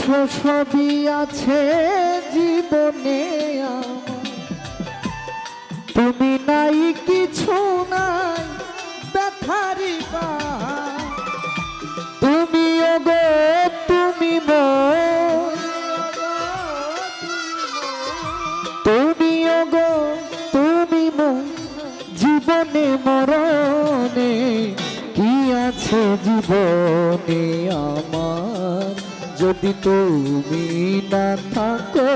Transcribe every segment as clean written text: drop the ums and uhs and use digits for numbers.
সবই আছে জীবনে আমার, তুমি নাই কিছু নাই ব্যথারি বা, তুমি ওগো তুমি মোর, তুমি ওগো তুমি মোর জীবনে মরণে, কি আছে জীবনে আমার যদি তুমি না থাকো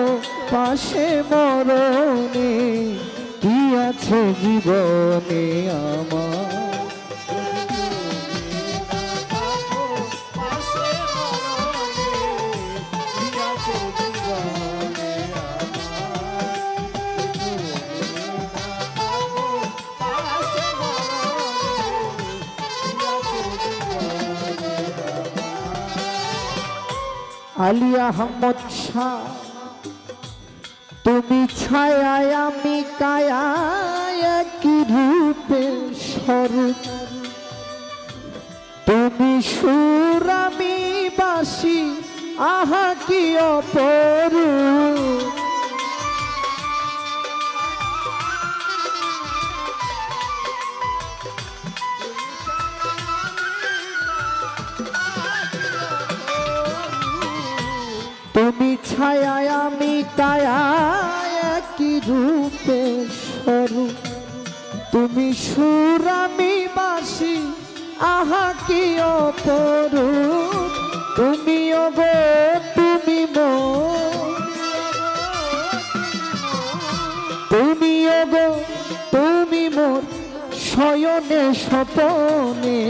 পাশে মরণে, কি আছে জীবনে আমার। আলী আহমদ শাহ তুমি ছায়ায় আমি কায়া, একই রূপে স্বরূপ, তুমি সুর আমি বাসি, আহা কি অপরূপ। তুমি ছায়ায় আমি কায়া, একই রূপে স্বরূপ, তুমি সুর আমি বাসি, আহা কি অপরূপ। তুমি ওগো তুমি মোর, তুমি ওগো তুমি মোর শয়নে স্বপনে,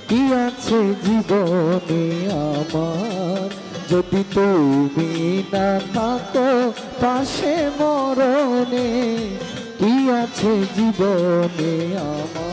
কি আছে জীবনে আমার যদি তুমি না থাকো পাশে মরণে, কি আছে জীবনে আমার।